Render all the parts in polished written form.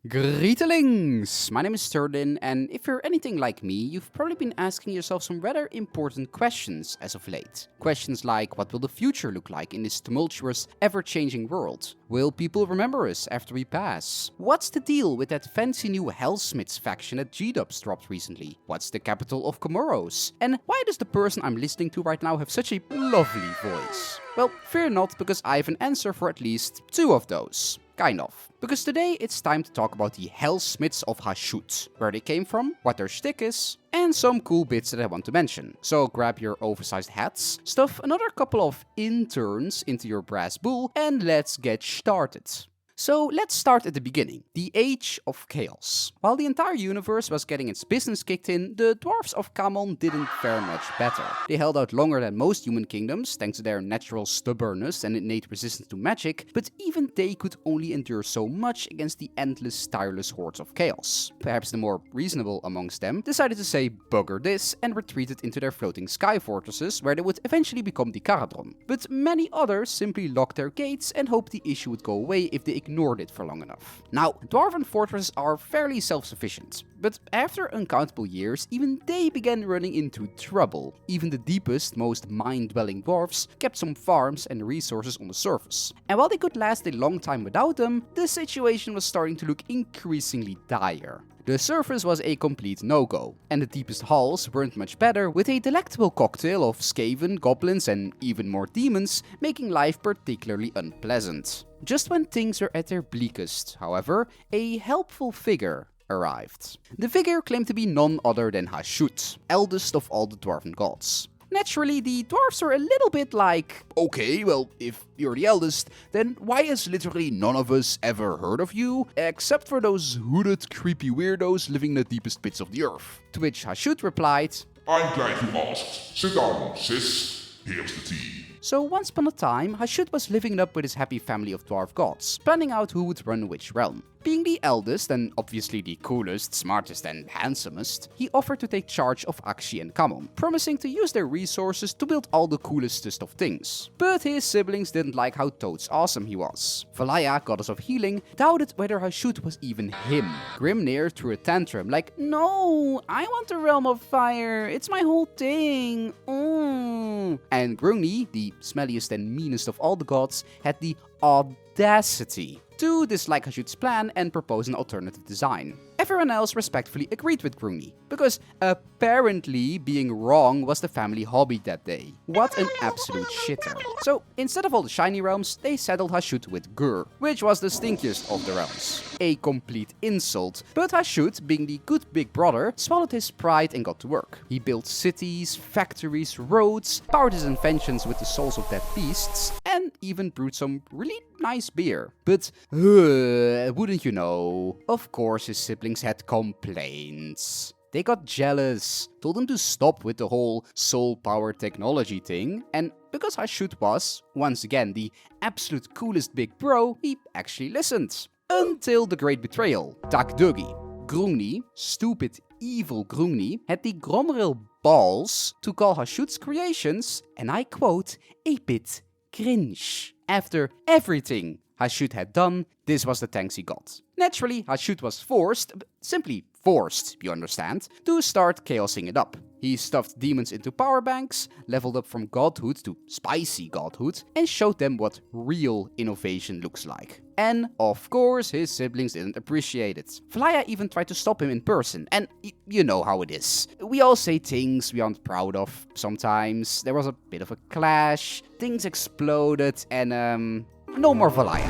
Greetings! My name is Sterling, and if you're anything like me, you've probably been asking yourself some rather important questions as of late. Questions like, what will the future look like in this tumultuous, ever-changing world? Will people remember us after we pass? What's the deal with that fancy new Hellsmiths faction that G-Dubs dropped recently? What's the capital of Comoros? And why does the person I'm listening to right now have such a lovely voice? Well, fear not, because I have an answer for at least two of those. Kind of. Because today it's time to talk about the Hellsmiths of Hashut, where they came from, what their shtick is, and some cool bits that I want to mention. So grab your oversized hats, stuff another couple of interns into your brass bull, and let's get started. So let's start at the beginning, the Age of Chaos. While the entire universe was getting its business kicked in, the Dwarfs of Kamon didn't fare much better. They held out longer than most human kingdoms, thanks to their natural stubbornness and innate resistance to magic, but even they could only endure so much against the endless, tireless hordes of chaos. Perhaps the more reasonable amongst them decided to say bugger this and retreated into their floating sky fortresses, where they would eventually become the Caradron. But many others simply locked their gates and hoped the issue would go away if they ignored it for long enough. Now, Dwarven fortresses are fairly self-sufficient, but after uncountable years, even they began running into trouble. Even the deepest, most mind-dwelling dwarfs kept some farms and resources on the surface. And while they could last a long time without them, the situation was starting to look increasingly dire. The surface was a complete no-go, and the deepest halls weren't much better, with a delectable cocktail of Skaven, goblins and even more demons, making life particularly unpleasant. Just when things were at their bleakest, however, a helpful figure arrived. The figure claimed to be none other than Hashut, eldest of all the Dwarven gods. Naturally, the dwarfs are a little bit like, okay, well, if you're the eldest, then why has literally none of us ever heard of you? Except for those hooded, creepy weirdos living in the deepest pits of the earth. To which Hashut replied, I'm glad you asked. Sit down, sis. Here's the tea. So once upon a time, Hashut was living it up with his happy family of dwarf gods, planning out who would run which realm. Being the eldest, and obviously the coolest, smartest and handsomest, he offered to take charge of Akshi and Kamon, promising to use their resources to build all the coolestest of things. But his siblings didn't like how totes awesome he was. Valaya, goddess of healing, doubted whether Hashut was even him. Grimnir threw a tantrum like, no, I want the realm of fire, it's my whole thing. And Grungni, the smelliest and meanest of all the gods, had the audacity to dislike Hashut's plan and propose an alternative design. Everyone else respectfully agreed with Grungni, because apparently being wrong was the family hobby that day. What an absolute shitter. So instead of all the shiny realms, they settled Hashut with Gur, which was the stinkiest of the realms. A complete insult, but Hashut, being the good big brother, swallowed his pride and got to work. He built cities, factories, roads, powered his inventions with the souls of dead beasts, and even brewed some really nice beer. But, wouldn't you know, of course his siblings had complaints. They got jealous, told him to stop with the whole soul power technology thing, and because Hashut was, once again, the absolute coolest big bro, he actually listened. Until the great betrayal, Takdugi. Grungni, stupid, evil Grungni, had the Gromril balls to call Hashut's creations, and I quote, a bit cringe. After everything Hashut had done, this was the thanks he got. Naturally, Hashut was forced, simply forced, you understand, to start chaosing it up. He stuffed demons into power banks, leveled up from godhood to spicy godhood, and showed them what real innovation looks like. And, of course, his siblings didn't appreciate it. Valaya even tried to stop him in person, and you know how it is. We all say things we aren't proud of sometimes. There was a bit of a clash, things exploded, and no more Valaya.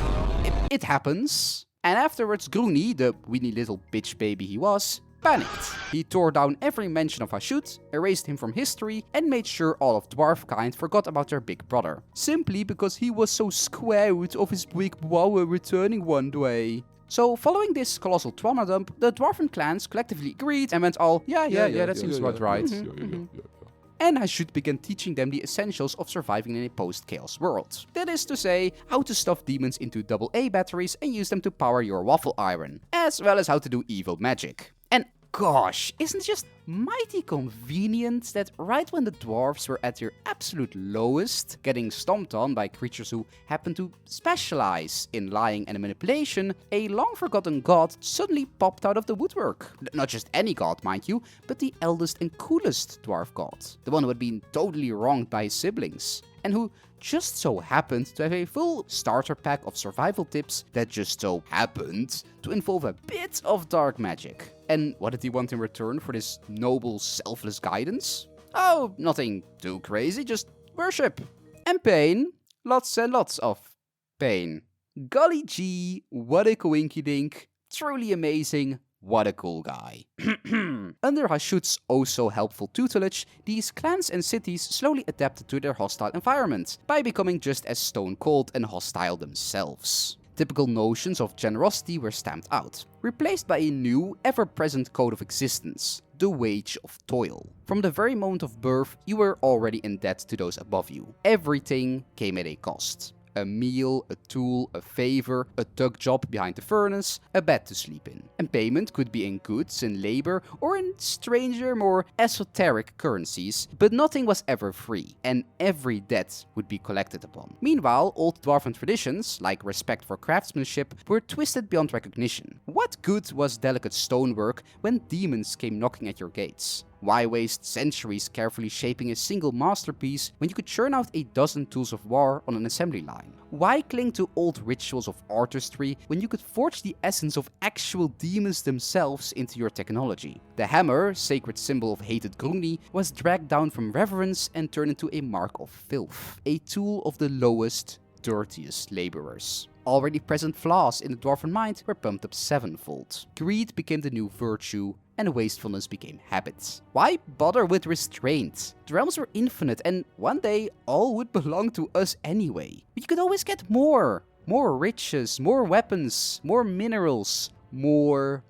It happens. And afterwards, Grungni, the weenie little bitch baby he was, panicked. He tore down every mention of Hashut, erased him from history, and made sure all of dwarfkind forgot about their big brother. Simply because he was so scared of his big brother returning one day. So, following this colossal trauma dump, the dwarven clans collectively agreed and went all, yeah, that seems about right. And Hashut began teaching them the essentials of surviving in a post-chaos world. That is to say, how to stuff demons into AA batteries and use them to power your waffle iron, as well as how to do evil magic. And gosh, isn't it just mighty convenient that right when the dwarves were at their absolute lowest, getting stomped on by creatures who happen to specialize in lying and manipulation, a long-forgotten god suddenly popped out of the woodwork. Not just any god, mind you, but the eldest and coolest dwarf god. The one who had been totally wronged by his siblings, and who just so happened to have a full starter pack of survival tips that just so happened to involve a bit of dark magic. And what did he want in return for this noble, selfless guidance? Oh, nothing too crazy, just worship. And pain. Lots and lots of pain. Golly gee, what a coinkydink. Truly amazing. What a cool guy. Under Hashut's oh-so-helpful tutelage, these clans and cities slowly adapted to their hostile environment by becoming just as stone-cold and hostile themselves. Typical notions of generosity were stamped out, replaced by a new, ever-present code of existence, the wage of toil. From the very moment of birth, you were already in debt to those above you. Everything came at a cost. A meal, a tool, a favor, a tug job behind the furnace, a bed to sleep in. And payment could be in goods, in labor, or in stranger, more esoteric currencies, but nothing was ever free, and every debt would be collected upon. Meanwhile, old dwarven traditions, like respect for craftsmanship, were twisted beyond recognition. What good was delicate stonework when demons came knocking at your gates? Why waste centuries carefully shaping a single masterpiece when you could churn out a dozen tools of war on an assembly line? Why cling to old rituals of artistry when you could forge the essence of actual demons themselves into your technology? The hammer, sacred symbol of hated Grungni, was dragged down from reverence and turned into a mark of filth, a tool of the lowest, dirtiest laborers. Already present flaws in the dwarven mind were pumped up sevenfold. Greed became the new virtue, and wastefulness became habit. Why bother with restraint? The realms were infinite, and one day all would belong to us anyway. But you could always get more. More riches, more weapons, more minerals. More.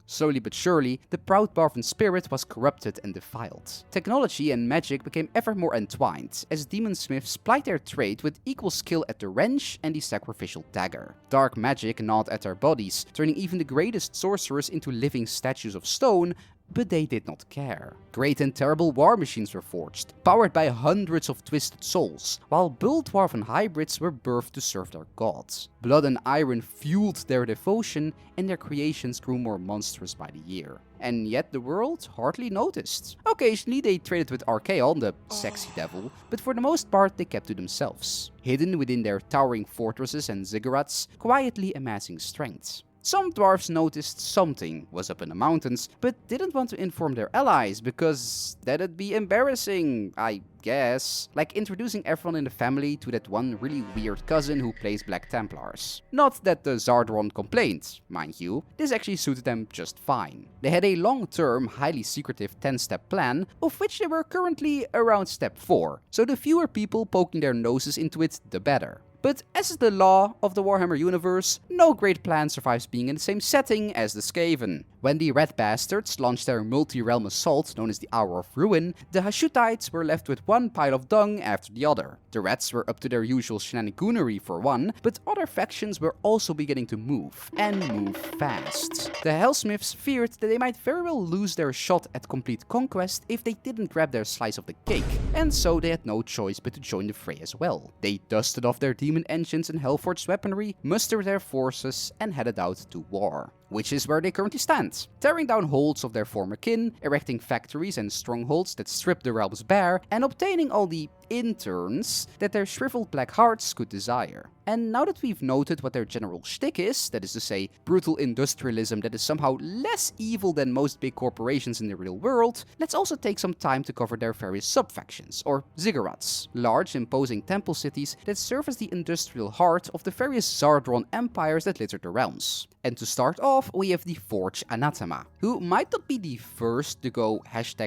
Slowly but surely, the proud dwarven spirit was corrupted and defiled. Technology and magic became ever more entwined, as demon smiths plied their trade with equal skill at the wrench and the sacrificial dagger. Dark magic gnawed at their bodies, turning even the greatest sorcerers into living statues of stone, but they did not care. Great and terrible war machines were forged, powered by hundreds of twisted souls, while bull dwarven hybrids were birthed to serve their gods. Blood and iron fueled their devotion, and their creations grew more monstrous by the year. And yet the world hardly noticed. Occasionally they traded with Archaon, the sexy devil, but for the most part they kept to themselves, hidden within their towering fortresses and ziggurats, quietly amassing strength. Some dwarves noticed something was up in the mountains, but didn't want to inform their allies because that'd be embarrassing, I guess. Like introducing everyone in the family to that one really weird cousin who plays Black Templars. Not that the Zardron complained, mind you, this actually suited them just fine. They had a long-term, highly secretive 10-step plan, of which they were currently around step 4, so the fewer people poking their noses into it, the better. But as is the law of the Warhammer universe, no great plan survives being in the same setting as the Skaven. When the Red Bastards launched their multi-realm assault known as the Hour of Ruin, the Hashutites were left with one pile of dung after the other. The Reds were up to their usual shenanigans for one, but other factions were also beginning to move, and move fast. The Hellsmiths feared that they might very well lose their shot at complete conquest if they didn't grab their slice of the cake, and so they had no choice but to join the fray as well. They dusted off their demon engines and hellforged weaponry, mustered their forces, and headed out to war. Which is where they currently stand, tearing down holds of their former kin, erecting factories and strongholds that strip the realms bare, and obtaining all the interns that their shriveled black hearts could desire. And now that we've noted what their general shtick is, that is to say, brutal industrialism that is somehow less evil than most big corporations in the real world, let's also take some time to cover their various subfactions, or ziggurats, large imposing temple cities that serve as the industrial heart of the various Zardron empires that litter the realms. And to start off, we have the Forge Anathema, who might not be the first to go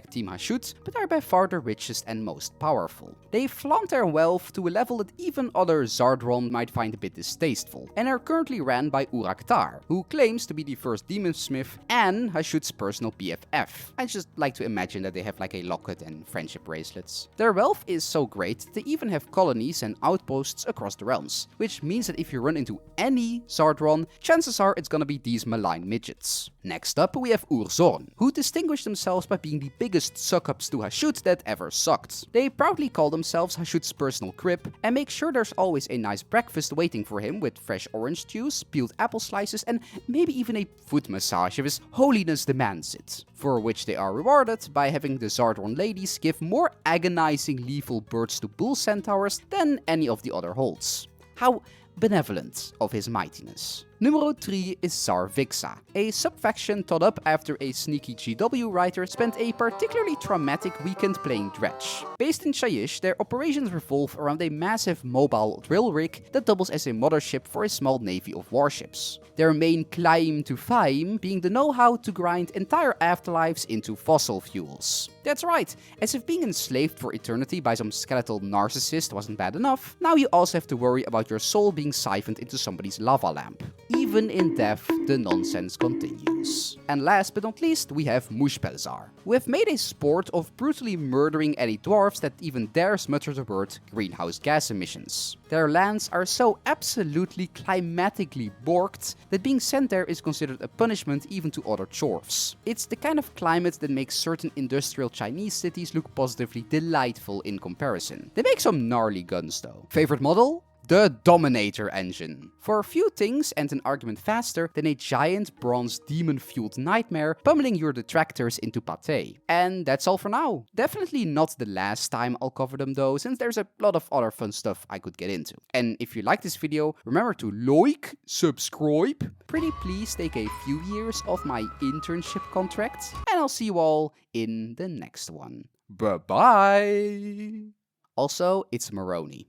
#Team Hashut, but are by far the richest and most powerful. They flaunt their wealth to a level that even other Zardron might might find a bit distasteful, and are currently ran by Uraktar, who claims to be the first demonsmith and Hashut's personal BFF. I just like to imagine that they have like a locket and friendship bracelets. Their wealth is so great, they even have colonies and outposts across the realms, which means that if you run into any Zardron, chances are it's gonna be these malign midgets. Next up, we have Urzorn, who distinguish themselves by being the biggest suck-ups to Hashut that ever sucked. They proudly call themselves Hashut's personal crib, and make sure there's always a nice breakfast waiting for him with fresh orange juice, peeled apple slices, and maybe even a foot massage if his holiness demands it. For which they are rewarded by having the Zardron ladies give more agonizing lethal birds to bull centaurs than any of the other holds. How benevolent of his mightiness. Numero 3 is Zarvixa, a subfaction thought up after a sneaky GW writer spent a particularly traumatic weekend playing Dredge. Based in Shyish, their operations revolve around a massive mobile drill rig that doubles as a mothership for a small navy of warships. Their main claim to fame being the know-how to grind entire afterlives into fossil fuels. That's right, as if being enslaved for eternity by some skeletal narcissist wasn't bad enough, now you also have to worry about your soul being siphoned into somebody's lava lamp. Even in death, the nonsense continues. And last but not least, we have Mushpelzar, who have made a sport of brutally murdering any dwarfs that even dares mutter the word greenhouse gas emissions. Their lands are so absolutely climatically borked that being sent there is considered a punishment even to other dwarfs. It's the kind of climate that makes certain industrial Chinese cities look positively delightful in comparison. They make some gnarly guns though. Favorite model? The Dominator engine. For a few things and an argument faster than a giant bronze demon-fueled nightmare pummeling your detractors into pate. And that's all for now. Definitely not the last time I'll cover them though, since there's a lot of other fun stuff I could get into. And if you like this video, remember to like, subscribe. Pretty please take a few years off my internship contract, and I'll see you all in the next one. Bye bye! Also, it's Maroni.